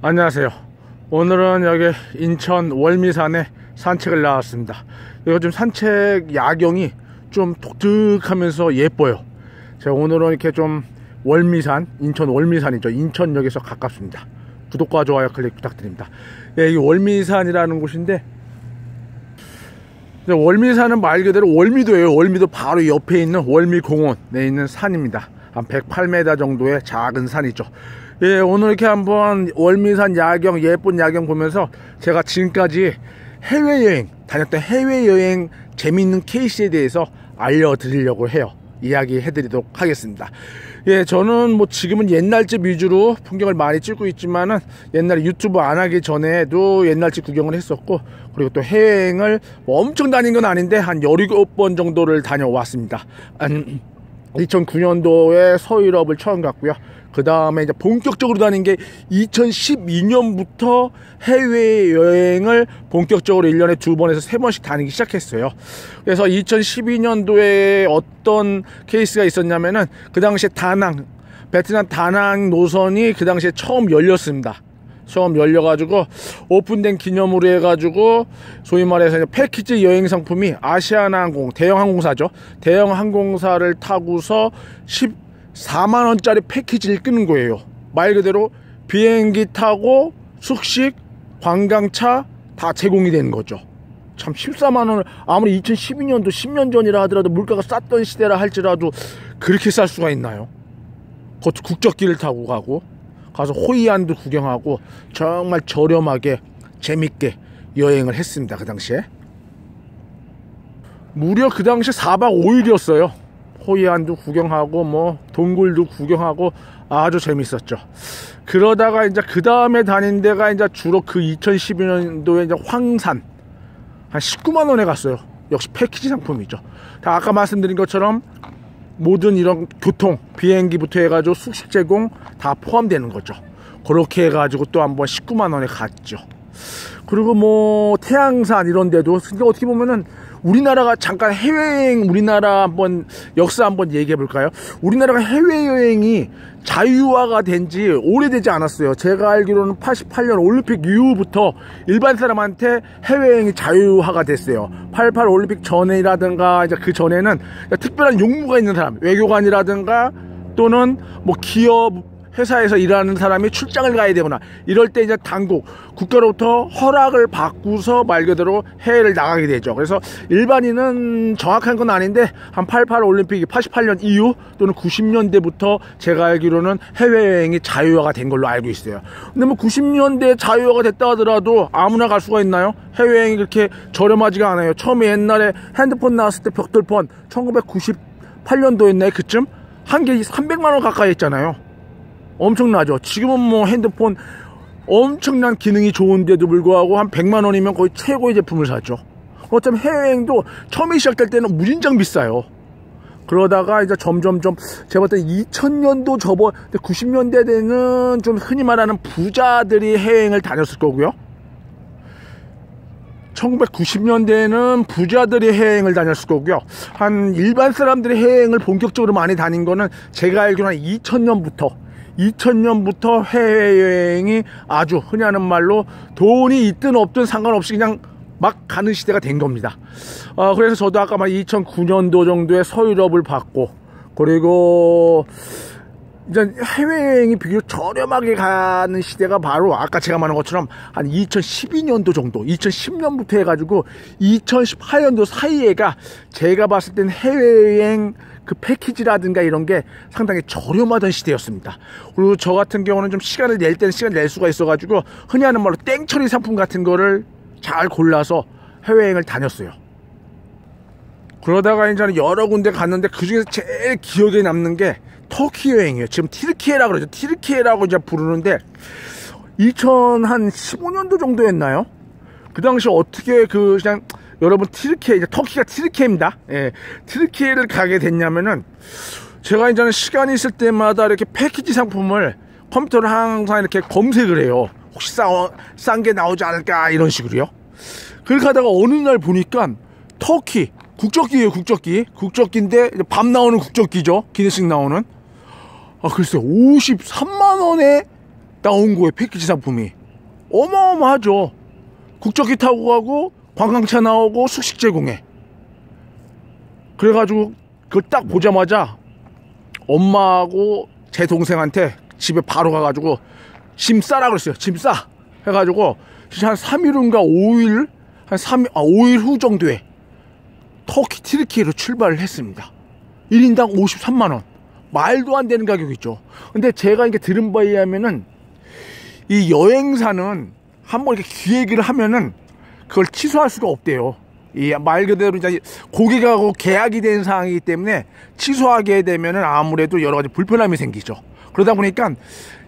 안녕하세요. 오늘은 여기 인천 월미산에 산책을 나왔습니다. 요즘 산책 야경이 좀 독특하면서 예뻐요. 제가 오늘은 이렇게 좀 월미산, 인천 월미산이죠. 인천역에서 가깝습니다. 구독과 좋아요 클릭 부탁드립니다. 이 월미산이라는 곳인데, 월미산은 말 그대로 월미도예요. 월미도 바로 옆에 있는 월미공원에 있는 산입니다. 한 108m 정도의 작은 산이죠. 오늘 이렇게 한번 월미산 야경, 예쁜 야경 보면서 제가 지금까지 해외여행 다녔던 해외여행 재미있는 케이스에 대해서 알려드리려고 해요. 이야기 해드리도록 하겠습니다. 저는 지금은 옛날집 위주로 풍경을 많이 찍고 있지만은 옛날에 유튜브 안 하기 전에도 옛날집 구경을 했었고, 그리고 또 해외여행을 엄청 다닌 건 아닌데 한 17번 정도를 다녀왔습니다. 2009년도에 서유럽을 처음 갔고요. 그 다음에 이제 본격적으로 다닌 게 2012년부터 해외여행을 본격적으로 1년에 2번에서 3번씩 다니기 시작했어요. 그래서 2012년도에 어떤 케이스가 있었냐면은, 그 당시에 다낭, 베트남 다낭 노선이 그 당시에 처음 열렸습니다. 처음 열려가지고 오픈된 기념으로 해가지고 소위 말해서 패키지 여행 상품이 아시아나항공, 대형 항공사죠. 대형 항공사를 타고서 14만원짜리 패키지를 끄는 거예요. 말 그대로 비행기 타고 숙식, 관광차 다 제공이 되는 거죠. 참 14만원을 아무리 2012년도 10년 전이라 하더라도 물가가 쌌던 시대라 할지라도 그렇게 쌀 수가 있나요? 그것도 국적기를 타고 가서 호이안도 구경하고 정말 저렴하게 재밌게 여행을 했습니다. 그 당시에 무려 그 당시에 4박 5일이었어요 호이안도 구경하고 동굴도 구경하고 아주 재밌었죠. 그러다가 이제 그 다음에 다닌 데가 이제 주로 그 2012년도에 이제 황산 한 19만원에 갔어요. 역시 패키지 상품이죠. 다 아까 말씀드린 것처럼 모든 이런 교통, 비행기부터 해가지고 숙식 제공 다 포함되는 거죠. 그렇게 해가지고 또 한번 19만원에 갔죠. 그리고 태양산 이런 데도, 근데 어떻게 보면은 우리나라가 잠깐 해외여행, 우리나라 한번 역사 한번 얘기해 볼까요? 우리나라가 해외여행이 자유화가 된 지 오래되지 않았어요. 제가 알기로는 88년 올림픽 이후부터 일반 사람한테 해외여행이 자유화가 됐어요. 88 올림픽 전이라든가 이제 그 전에는 특별한 용무가 있는 사람, 외교관이라든가 또는 기업 회사에서 일하는 사람이 출장을 가야 되거나 이럴 때 이제 당국, 국가로부터 허락을 받고서 말 그대로 해외를 나가게 되죠. 그래서 일반인은 정확한 건 아닌데 한 88 올림픽이 88년 이후 또는 90년대부터 제가 알기로는 해외여행이 자유화가 된 걸로 알고 있어요. 근데 90년대에 자유화가 됐다 하더라도 아무나 갈 수가 있나요? 해외여행이 그렇게 저렴하지가 않아요. 처음에 옛날에 핸드폰 나왔을 때 벽돌폰 1998년도였나요? 그쯤? 한 개 300만원 가까이 했잖아요. 엄청나죠. 지금은 핸드폰 엄청난 기능이 좋은데도 불구하고 한 100만원이면 거의 최고의 제품을 사죠. 어쩌면 해외여행도 처음에 시작될 때는 무진장 비싸요. 그러다가 이제 점점점 제가 봤을 때 2000년도 90년대 때는 좀 흔히 말하는 부자들이 해외여행을 다녔을 거고요. 1990년대에는 부자들이 해외여행을 다녔을 거고요. 한 일반 사람들이 해외여행을 본격적으로 많이 다닌 거는 제가 알기로는 2000년부터 해외여행이 아주 흔히 하는 말로 돈이 있든 없든 상관없이 그냥 막 가는 시대가 된 겁니다. 그래서 저도 아까 2009년도 정도에 서유럽을 봤고, 그리고 이제 해외여행이 비교적 저렴하게 가는 시대가 바로 아까 제가 말한 것처럼 한 2012년도 정도, 2010년부터 해가지고 2018년도 사이에가 제가 봤을 땐 해외여행 그 패키지라든가 이런 게 상당히 저렴하던 시대였습니다. 그리고 저 같은 경우는 좀 시간을 낼 때는 시간 낼 수가 있어가지고 흔히 하는 말로 땡처리 상품 같은 거를 잘 골라서 해외여행을 다녔어요. 그러다가 이제 여러 군데 갔는데 그 중에서 제일 기억에 남는 게 터키 여행이에요. 지금 티르키예라고 그러죠. 티르키예라고 이제 부르는데 2015년도 정도였나요? 그 당시 어떻게 그냥 여러분 티르키예, 이제 터키가 티르키예입니다. 티르키예를 가게 됐냐면은 제가 이제는 시간이 있을 때마다 이렇게 패키지 상품을 컴퓨터로 항상 이렇게 검색을 해요. 혹시 싼 게 나오지 않을까 이런 식으로요. 그렇게 하다가 어느 날 보니까 터키 국적기예요. 국적기인데 밤 나오는 국적기죠. 기내식 나오는. 글쎄 53만원에 나온 거예요. 패키지 상품이 어마어마하죠. 국적기 타고 가고 관광차 나오고 숙식 제공해. 그래가지고 그걸 딱 보자마자 엄마하고 제 동생한테 집에 바로 가가지고 짐 싸라 그랬어요. 짐 싸 해가지고 진짜 한 3일 후인가 5일 5일 후 정도에 터키 튀르키예로 출발을 했습니다. 1인당 53만원. 말도 안 되는 가격이죠. 근데 제가 이렇게 들은 바에 의하면은 이 여행사는 한번 이렇게 기획을 하면은 그걸 취소할 수가 없대요. 이 말 그대로 이제 고객하고 계약이 된 상황이기 때문에 취소하게 되면은 아무래도 여러 가지 불편함이 생기죠. 그러다 보니까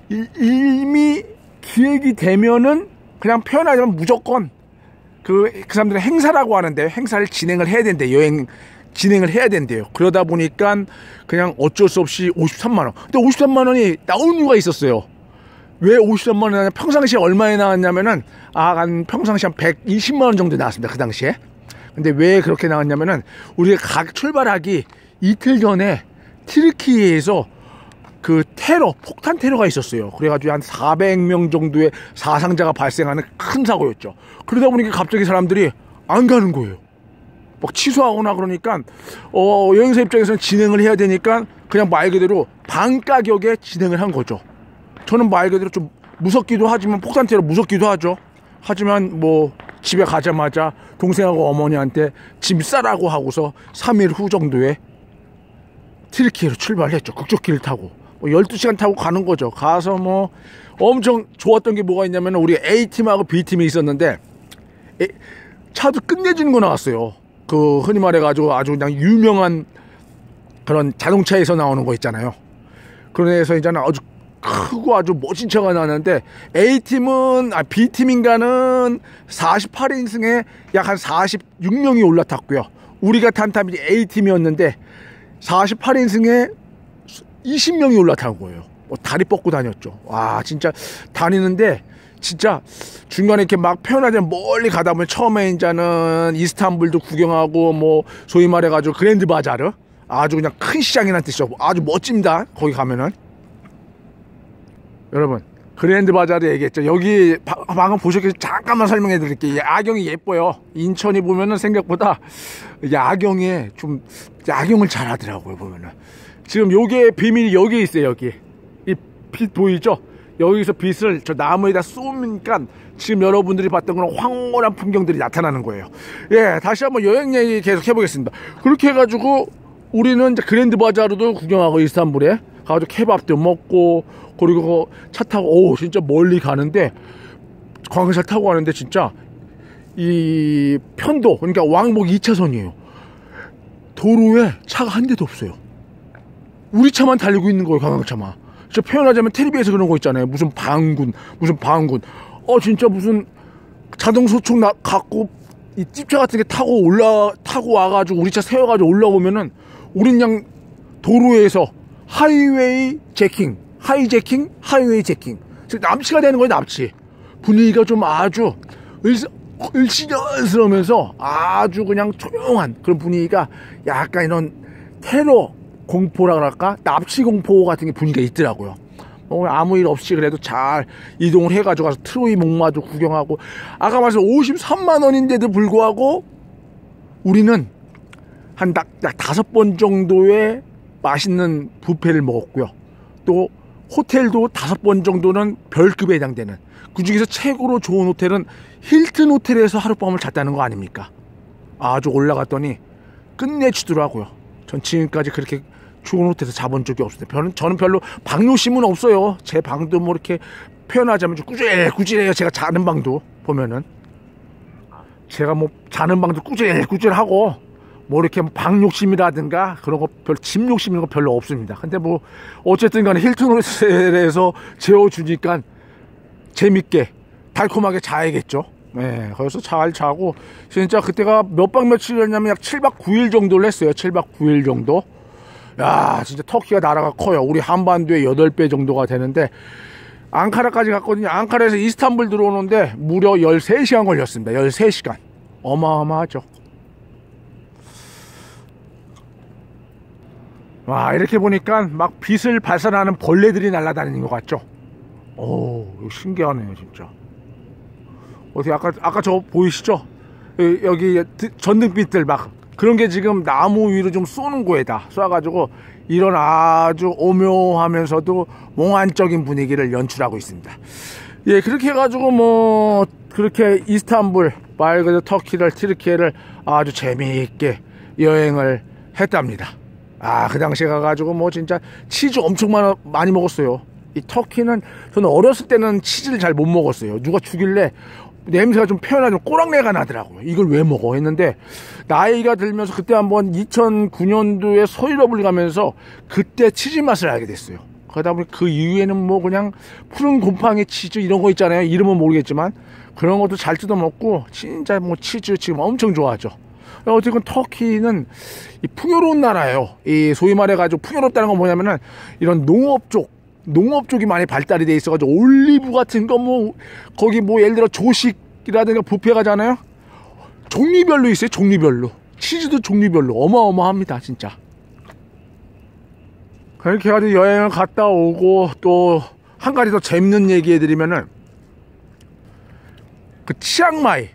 이미 기획이 되면은 그냥 표현하자면 무조건 그 사람들은 행사라고 하는데 행사를 진행을 해야 된대. 여행 진행을 해야 된대요. 그러다 보니까 그냥 어쩔 수 없이 53만원. 근데 53만원이 나온 이유가 있었어요. 왜 53만원이 나왔냐? 평상시에 얼마에 나왔냐면은 한 평상시에 한 120만원 정도 나왔습니다. 그 당시에. 근데 왜 그렇게 나왔냐면은 우리가 출발하기 이틀 전에 튀르키예에서 그 폭탄 테러가 있었어요. 그래가지고 한 400명 정도의 사상자가 발생하는 큰 사고였죠. 그러다 보니까 갑자기 사람들이 안 가는 거예요. 막 취소하거나 그러니까 여행사 입장에서는 진행을 해야 되니까 그냥 말 그대로 반 가격에 진행을 한 거죠. 저는 말 그대로 좀 무섭기도 하지만 폭탄 테러 무섭기도 하죠. 하지만 뭐 집에 가자마자 동생하고 어머니한테 짐 싸라고 하고서 3일 후 정도에 튀르키예로 출발했죠. 국적기를 타고 12시간 타고 가는 거죠. 가서 뭐 엄청 좋았던 게 뭐가 있냐면 우리 A팀하고 B팀이 있었는데 차도 끝내주는 거 나왔어요. 그 흔히 말해가지고 아주 그냥 유명한 그런 자동차에서 나오는 거 있잖아요. 그런 데서 이제는 아주 크고 아주 멋진 차가 나왔는데 B팀인가는 48인승에 약 한 46명이 올라탔고요. 우리가 탄 탑이 A팀이었는데 48인승에 20명이 올라탄 거예요. 다리 뻗고 다녔죠. 와, 진짜 다니는데 진짜 중간에 이렇게 막 편하게 멀리 가다 보면 처음에 이제는 이스탄불도 구경하고 뭐 소위 말해가지고 그랜드 바자르 아주 그냥 큰 시장이라는 뜻이죠. 아주 멋집니다. 거기 가면은 여러분 그랜드 바자르 얘기했죠. 여기 방금 보셨겠지만 잠깐만 설명해 드릴게요. 야경이 예뻐요. 인천이 보면은 생각보다 야경을 잘 하더라고요. 보면은 지금 요게 비밀이 여기에 있어요. 여기 이 빛 보이죠? 여기서 빛을 저 나무에다 쏘니까 지금 여러분들이 봤던 그런 황홀한 풍경들이 나타나는 거예요. 예, 다시 한번 여행 얘기 계속 해보겠습니다. 그렇게 해가지고 우리는 이제 그랜드 바자르도 구경하고 이스탄불에 가가지고 케밥도 먹고 그리고 차 타고 진짜 멀리 가는데 관광차 타고 가는데 진짜 이 편도 그러니까 왕복 2차선이에요. 도로에 차가 한 대도 없어요. 우리 차만 달리고 있는 거예요. 관광차만. 진짜 표현하자면 텔레비에서 그런 거 있잖아요. 무슨 방군 진짜 무슨 자동 소총 갖고 이 찝차 같은 게 타고 와가지고 우리 차 세워가지고 올라오면은 우린 그냥 도로에서 하이웨이 제킹 즉 납치가 되는 거예요. 납치. 분위기가 좀 아주 을씨년스러우면서 아주 그냥 조용한 그런 분위기가 약간 이런 테러 공포라 그럴까? 납치 공포 같은 게 분위기가 있더라고요. 아무 일 없이 그래도 잘 이동을 해가지고 가서 트로이 목마도 구경하고 아까 말씀 53만 원인데도 불구하고 우리는 한 약 5번 정도의 맛있는 뷔페를 먹었고요. 또 호텔도 5번 정도는 별급에 해당되는 그 중에서 최고로 좋은 호텔은 힐튼 호텔에서 하룻밤을 잤다는 거 아닙니까? 아주 올라갔더니 끝내주더라고요. 전 지금까지 그렇게 좋은 호텔에서 자본 적이 없습니다. 저는 별로 방 욕심은 없어요. 제 방도 뭐 이렇게 표현하자면 좀 꾸질해요. 제가 자는 방도 보면은 제가 뭐 자는 방도 꾸질하고 뭐 이렇게 방 욕심이라든가 그런 거 짐 욕심 이런 거 별로 없습니다. 근데 뭐 어쨌든 간에 힐튼 호텔에서 재워주니까 재밌게 달콤하게 자야겠죠. 네, 거기서 잘 자고 진짜 그때가 몇 박 며칠이었냐면 약 7박 9일 정도를 했어요. 7박 9일 정도. 야, 진짜 터키가 나라가 커요. 우리 한반도의 8배 정도가 되는데 앙카라까지 갔거든요. 앙카라에서 이스탄불 들어오는데 무려 13시간 걸렸습니다. 13시간. 어마어마하죠. 와, 이렇게 보니까 막 빛을 발산하는 벌레들이 날아다니는 것 같죠. 오, 신기하네요 진짜. 어떻게 아까 저 보이시죠? 여기 전등빛들 막 그런 게 지금 나무 위로 좀 쏘는 거에다 쏴가지고 이런 아주 오묘하면서도 몽환적인 분위기를 연출하고 있습니다. 예, 그렇게 해가지고 뭐 그렇게 이스탄불 말 그대로 터키를 튀르키예를 아주 재미있게 여행을 했답니다. 그 당시에 가가지고 뭐 진짜 치즈 엄청 많이 먹었어요. 이 터키는 저는 어렸을 때는 치즈를 잘 못 먹었어요. 누가 주길래 냄새가 좀 표현하면 꼬랑내가 나더라고요. 이걸 왜 먹어 했는데 나이가 들면서 그때 한번 2009년도에 서유럽을 가면서 그때 치즈 맛을 알게 됐어요. 그러다 보니 그 이후에는 뭐 그냥 푸른 곰팡이 치즈 이런 거 있잖아요. 이름은 모르겠지만 그런 것도 잘 뜯어 먹고 진짜 뭐 치즈 지금 엄청 좋아하죠. 어쨌든 터키는 이 풍요로운 나라예요. 이 소위 말해가지고 풍요롭다는 건 뭐냐면은 이런 농업 쪽이 많이 발달이 돼 있어가지고 올리브 같은 거 뭐 거기 뭐 예를 들어 조식이라든가 뷔페 가잖아요. 종류별로 있어요. 종류별로 치즈도 종류별로 어마어마합니다 진짜. 그렇게 해가지고 여행을 갔다 오고 또 한 가지 더 재밌는 얘기 해드리면은 그 치앙마이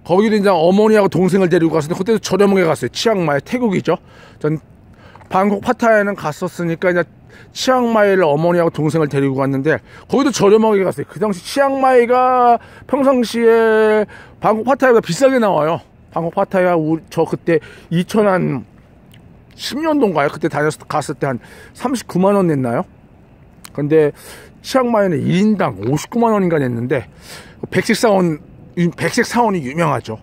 거기도 이제 어머니하고 동생을 데리고 갔었는데 그때도 저렴하게 갔어요. 치앙마이 태국이죠. 전 방콕 파타야는 갔었으니까 이제 치앙마이를 어머니하고 동생을 데리고 갔는데 거기도 저렴하게 갔어요. 그 당시 치앙마이가 평상시에 방콕 파타야가 비싸게 나와요. 방콕 파타야 저 그때 2010년도인가요? 그때 갔을 때 한 39만 원 냈나요? 근데 치앙마이는 1인당 59만 원인가 냈는데 백색 사원이 유명하죠.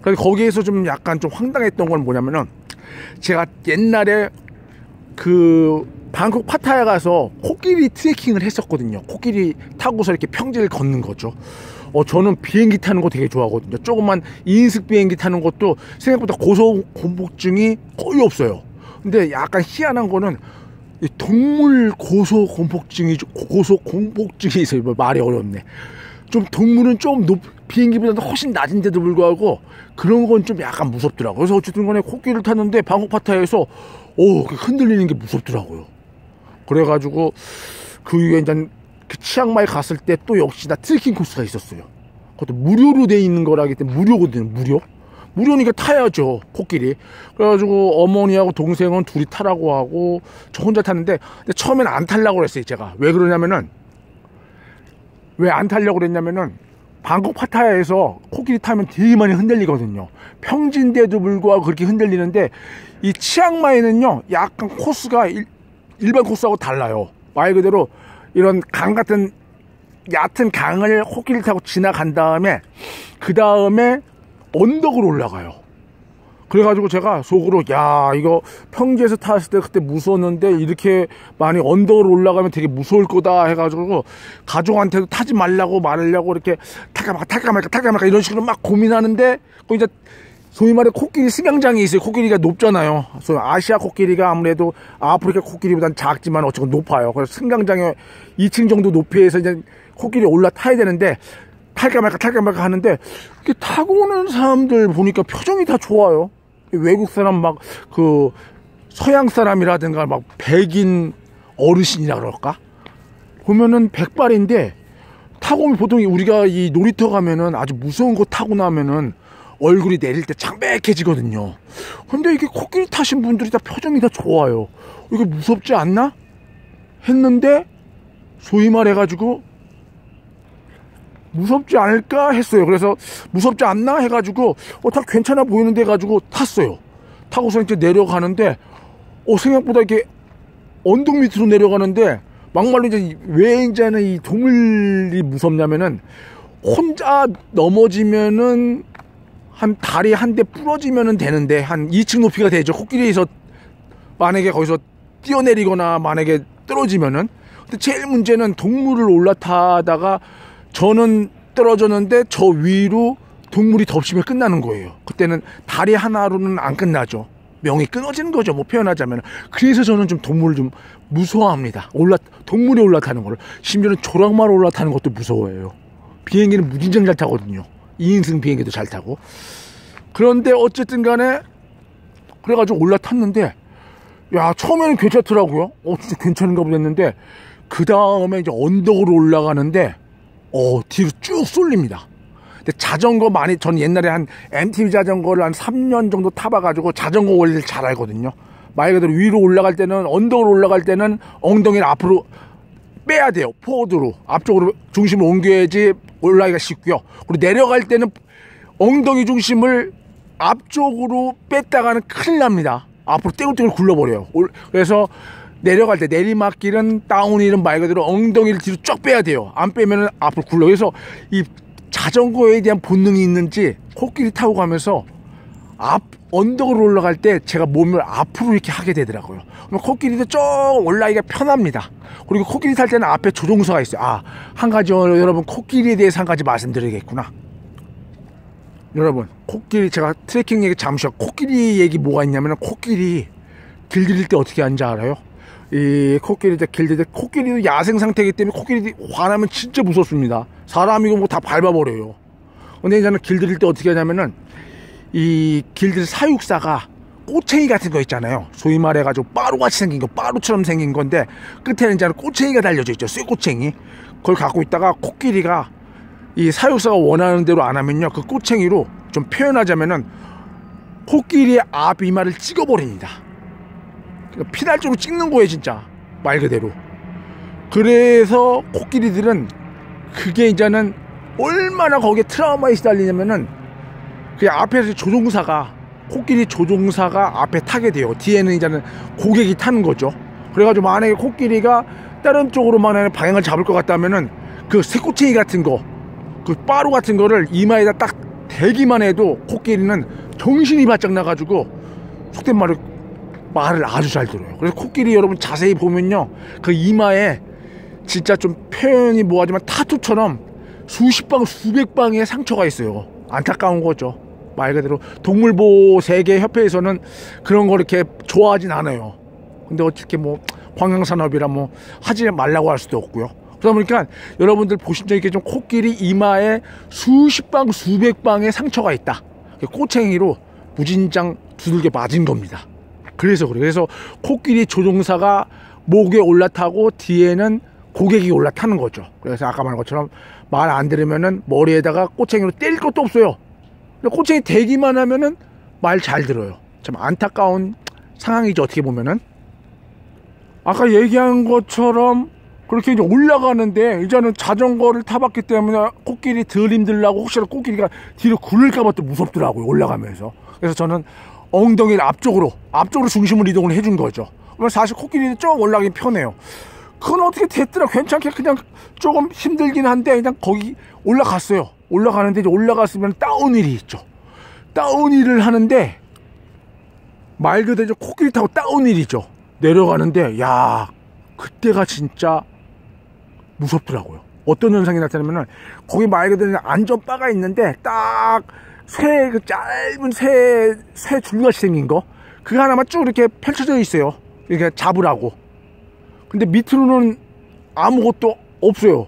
그래서 거기에서 좀 약간 좀 황당했던 건 뭐냐면은 제가 옛날에 그 방콕 파타야 가서 코끼리 트레킹을 했었거든요. 코끼리 타고서 이렇게 평지를 걷는 거죠. 저는 비행기 타는 거 되게 좋아하거든요. 조그만 2인승 비행기 타는 것도 생각보다 고소공포증이 거의 없어요. 근데 약간 희한한 거는 동물 고소공포증이 있어요. 말이 어렵네. 좀 동물은 좀 비행기보다 훨씬 낮은데도 불구하고 그런 건 좀 약간 무섭더라고요. 그래서 어쨌든 간에 코끼리를 탔는데 방콕 파타야에서 흔들리는 게 무섭더라고요. 그래가지고 그 이후에 이제 그 치앙마이 갔을 때 또 역시나 트레킹 코스가 있었어요. 그것도 무료로 돼 있는 거라기 때문에 무료거든요. 무료니까 타야죠 코끼리. 그래가지고 어머니하고 동생은 둘이 타라고 하고 저 혼자 탔는데 근데 처음에는 안 타려고 그랬어요. 제가 왜 안 타려고 그랬냐면은 방콕 파타야에서 코끼리 타면 되게 많이 흔들리거든요. 평지인데도 불구하고 그렇게 흔들리는데 이 치앙마이는요 약간 코스가 일반 코스하고 달라요. 말 그대로 이런 강 같은 얕은 강을 코끼리 타고 지나간 다음에 그 다음에 언덕으로 올라가요. 그래가지고 제가 속으로 이거 평지에서 탔을 때 그때 무서웠는데 이렇게 많이 언덕으로 올라가면 되게 무서울 거다 해가지고 가족한테도 타지 말라고 말하려고 이렇게 탈까 말까 이런 식으로 막 고민하는데 그 이제 소위 말해 코끼리 승강장이 있어요. 코끼리가 높잖아요. 아시아 코끼리가 아무래도 아프리카 코끼리보다는 작지만 어쨌든 높아요. 그래서 승강장에 2층 정도 높이에서 이제 코끼리 올라타야 되는데 탈까 말까 하는데 타고 오는 사람들 보니까 표정이 다 좋아요. 외국 사람 막 그 서양 사람이라든가 막 백인 어르신이라 그럴까? 보면은 백발인데 타고 오면 보통 우리가 이 놀이터 가면은 아주 무서운 거 타고 나면은 얼굴이 내릴 때 창백해지거든요. 근데 이게 코끼리 타신 분들이 다 표정이 다 좋아요. 이게 무섭지 않나? 했는데 소위 말해가지고 무섭지 않을까 했어요. 그래서 무섭지 않나 해가지고 다 괜찮아 보이는데 해가지고 탔어요. 타고서 이제 내려가는데 생각보다 이렇게 언덕 밑으로 내려가는데 막말로 이제 왜 이제는 이 동물이 무섭냐면은 혼자 넘어지면은 한 다리 한 대 부러지면은 되는데 한 2층 높이가 되죠. 코끼리에서 만약에 거기서 뛰어내리거나 만약에 떨어지면은. 근데 제일 문제는 동물을 올라타다가 저는 떨어졌는데 저 위로 동물이 덮치면 끝나는 거예요. 그때는 다리 하나로는 안 끝나죠. 명이 끊어지는 거죠. 뭐 표현하자면. 그래서 저는 좀 동물을 좀 무서워합니다. 동물이 올라타는 거를. 심지어는 조랑말 올라타는 것도 무서워해요. 비행기는 무진장 잘 타거든요. 2인승 비행기도 잘 타고. 그런데 어쨌든 간에 그래가지고 올라탔는데 처음에는 괜찮더라고요. 진짜 괜찮은가 보다 했는데 그 다음에 이제 언덕으로 올라가는데 뒤로 쭉 쏠립니다. 근데 자전거 많이, 전 옛날에 한 MTB 자전거를 한 3년 정도 타봐가지고 자전거 원리를 잘 알거든요. 말 그대로 위로 올라갈 때는, 언덕으로 올라갈 때는 엉덩이를 앞으로 빼야 돼요. 포워드로 앞쪽으로 중심을 옮겨야지 올라가기가 쉽고요. 그리고 내려갈 때는 엉덩이 중심을 앞쪽으로 뺐다가는 큰일 납니다. 앞으로 떼굴떼굴 굴러버려요. 그래서 내려갈 때 내리막길은, 다운힐은 말 그대로 엉덩이를 뒤로 쫙 빼야 돼요. 안 빼면은 앞으로 굴러. 그래서 이 자전거에 대한 본능이 있는지 코끼리 타고 가면서 언덕으로 올라갈 때 제가 몸을 앞으로 이렇게 하게 되더라고요. 그럼 코끼리도 쭉 올라가기가 편합니다. 그리고 코끼리 탈 때는 앞에 조종사가 있어요. 한 가지, 여러분, 코끼리에 대해서 한 가지 말씀드리겠구나. 여러분, 코끼리, 제가 트레킹 얘기 잠시 하고, 코끼리 얘기 뭐가 있냐면은, 코끼리 길들일 때 어떻게 하는지 알아요? 이 코끼리 길들일 때, 코끼리도 야생 상태이기 때문에 코끼리 화나면 진짜 무섭습니다. 사람이고 뭐 다 밟아버려요. 근데 이제는 길들일 때 어떻게 하냐면은, 이 길들 사육사가 꼬챙이 같은 거 있잖아요. 소위 말해가지고 빠루같이 생긴 거, 빠루처럼 생긴 건데 끝에는 이제 꼬챙이가 달려져 있죠. 쇠꼬챙이. 그걸 갖고 있다가 코끼리가 이 사육사가 원하는 대로 안 하면요, 그 꼬챙이로 좀 표현하자면은 코끼리의 앞 이마를 찍어버립니다. 그러니까 피날조로 찍는 거예요, 진짜 말 그대로. 그래서 코끼리들은 그게 이제는 얼마나 거기에 트라우마에 시달리냐면은, 그 앞에서 코끼리 조종사가 앞에 타게 돼요. 뒤에는 이제는 고객이 타는 거죠. 그래가지고 만약에 코끼리가 다른 쪽으로 만약에 방향을 잡을 것 같다면은 그 새꼬챙이 같은 거, 그 빠루 같은 거를 이마에다 딱 대기만 해도 코끼리는 정신이 바짝 나가지고 속된 말을 아주 잘 들어요. 그래서 코끼리 여러분 자세히 보면요, 그 이마에 진짜 좀 표현이 뭐하지만 타투처럼 수십 방 수백 방의 상처가 있어요. 안타까운 거죠. 말 그대로 동물보호 세계 협회에서는 그런 거 이렇게 좋아하진 않아요. 근데 어떻게 뭐 관광산업이라 뭐 하지 말라고 할 수도 없고요. 그러다 보니까 여러분들 보신 적 있게 좀 코끼리 이마에 수십 방 수백 방의 상처가 있다. 꼬챙이로 무진장 두들겨 맞은 겁니다. 그래서 그래요. 그래서 코끼리 조종사가 목에 올라타고 뒤에는 고객이 올라타는 거죠. 그래서 아까 말한 것처럼 말 안 들으면은 머리에다가 꼬챙이로 때릴 것도 없어요. 꼬챙이 대기만 하면은 말 잘 들어요. 참 안타까운 상황이죠, 어떻게 보면은. 아까 얘기한 것처럼 그렇게 이제 올라가는데, 이제는 자전거를 타봤기 때문에 코끼리 덜 힘들라고, 혹시라도 코끼리가 뒤로 굴릴까봐 또 무섭더라고요, 올라가면서. 그래서 저는 엉덩이를 앞쪽으로 중심을 이동을 해준 거죠. 그러면 사실 코끼리는 쭉 올라가기 편해요. 그건 어떻게 됐더라, 괜찮게. 그냥 조금 힘들긴 한데 그냥 거기 올라갔어요. 올라가는데 이제 올라갔으면 다운힐이 있죠. 다운힐을 하는데 말 그대로 코끼리 타고 다운힐이죠. 내려가는데 야, 그때가 진짜 무섭더라고요. 어떤 현상이 나타나면은 거기 말 그대로 안전바가 있는데 딱 그 짧은 새 줄같이 생긴 거, 그거 하나만 쭉 이렇게 펼쳐져 있어요. 이렇게 잡으라고. 근데 밑으로는 아무것도 없어요.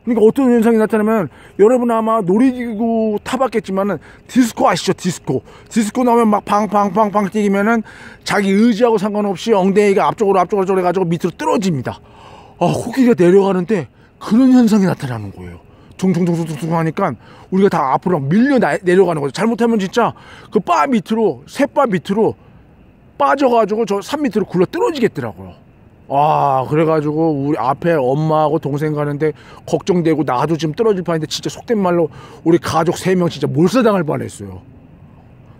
그러니까 어떤 현상이 나타나면, 여러분 아마 놀이기구 타봤겠지만은 디스코 아시죠? 디스코 나오면 막 팡팡팡팡 뛰기면은 자기 의지하고 상관없이 엉덩이가 앞쪽으로 해가지고 밑으로 떨어집니다. 코끼리가 내려가는데 그런 현상이 나타나는 거예요. 둥둥둥둥둥 하니까 우리가 다 앞으로 밀려 내려가는 거죠. 잘못하면 진짜 그 셋바 밑으로 빠져가지고 저 산 밑으로 굴러 떨어지겠더라고요. 그래가지고 우리 앞에 엄마하고 동생 가는데 걱정되고, 나도 지금 떨어질 뻔했는데 진짜 속된 말로 우리 가족 3명 진짜 몰살당할 뻔했어요.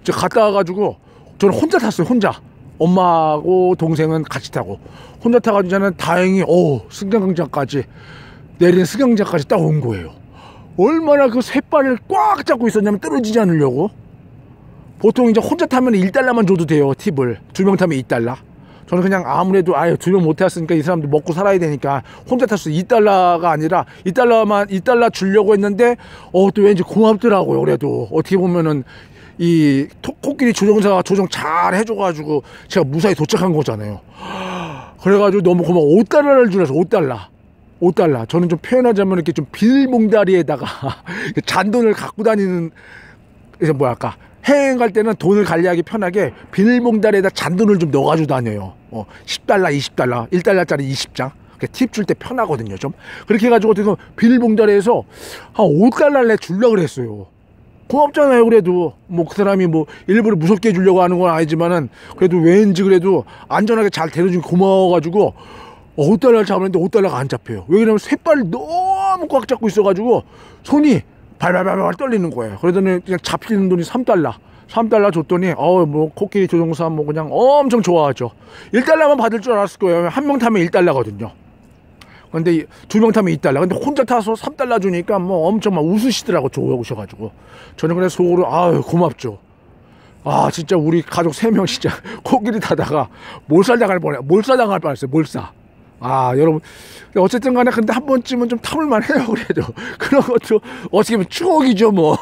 저 갔다 와가지고 저는 혼자 탔어요. 혼자. 엄마하고 동생은 같이 타고 혼자 타가지고 저는 다행히 승강장까지 딱 온 거예요. 얼마나 그 셋발을 꽉 잡고 있었냐면 떨어지지 않으려고. 보통 이제 혼자 타면 $1만 줘도 돼요, 팁을. 2명 타면 $2. 저는 그냥 아무래도 2명 못 탔으니까 이 사람들 먹고 살아야 되니까 혼자 탔어요. $2가 아니라 $2 주려고 했는데 또 왠지 고맙더라고요. 그래도 어떻게 보면은 이 코끼리 조종사가 조종 잘 해줘가지고 제가 무사히 도착한 거잖아요. 그래가지고 너무 고마워. $5를 주려서 $5. 저는 좀 표현하자면 이렇게 좀 비닐봉다리에다가 잔돈을 갖고 다니는, 그래서 뭐랄까, 해외여행 갈 때는 돈을 관리하기 편하게 비닐봉다리에다 잔돈을 좀 넣어가지고 다녀요. $10, $20, $1짜리 20장. 팁 줄 때 편하거든요. 좀 그렇게 해가지고 어떻게 비닐봉다리에서 한 5달러를 내주려고 그랬어요. 고맙잖아요. 그래도 뭐 그 사람이 뭐 일부러 무섭게 해주려고 하는 건 아니지만은 그래도 왠지 그래도 안전하게 잘 데려주니 고마워가지고 5달러를 잡았는데 5달러가 안 잡혀요. 왜냐면 쇳발을 너무 꽉 잡고 있어가지고 손이 발발발발 떨리는 거예요. 그러더니 그냥 잡히는 돈이 3달러 줬더니 뭐 코끼리 조종사 뭐 그냥 엄청 좋아하죠. 1달러만 받을 줄 알았을 거예요. 한 명 타면 1달러거든요. 근데 2명 타면 2달러. 근데 혼자 타서 3달러 주니까 뭐 엄청 막 웃으시더라고, 좋아오셔가지고. 저는 그래서 속으로, 고맙죠. 진짜 우리 가족 3명 진짜 코끼리 타다가 몰살당할 뻔했어요, 몰사. 여러분. 어쨌든 간에 근데 한 번쯤은 좀 타볼만 해요, 그래도. 그런 것도 어떻게 보면 추억이죠, 뭐.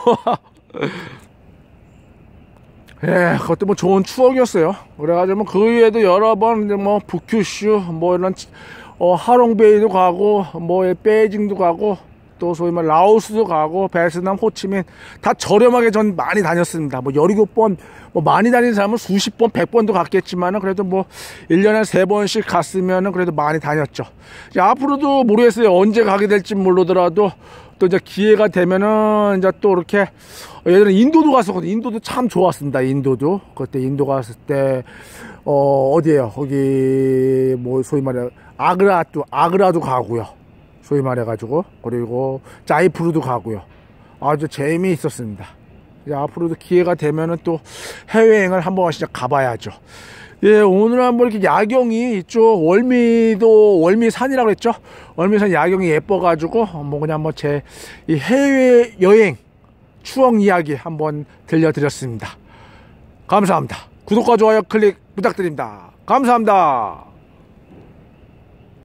그것도 뭐 좋은 추억이었어요. 그래가지고 뭐 그 위에도 여러 번 뭐 북큐슈 뭐 이런 하롱베이도 가고 뭐 베이징도 가고 또 소위 말 라오스도 가고 베트남 호치민 다 저렴하게 전 많이 다녔습니다. 뭐 17번 뭐 많이 다니는 사람은 수십 번 100번도 갔겠지만은 그래도 뭐 1년에 3번씩 갔으면은 그래도 많이 다녔죠. 이제 앞으로도 모르겠어요. 언제 가게 될지 모르더라도 또 이제 기회가 되면은 이제 또 이렇게 예전에 인도도 갔었거든요. 인도도 참 좋았습니다. 인도도 그때 인도 갔을 때 어디에요? 거기 뭐 소위 말해 아그라도 가고요. 소위 말해가지고 그리고 자이푸르도 가고요. 아주 재미있었습니다. 이제 앞으로도 기회가 되면은 또 해외여행을 한 번씩 가봐야죠. 오늘 한번 이렇게 야경이 있죠. 월미산이라고 했죠. 월미산 야경이 예뻐가지고 뭐 그냥 뭐 제 이 해외여행 추억 이야기 한번 들려드렸습니다. 감사합니다. 구독과 좋아요 클릭 부탁드립니다. 감사합니다.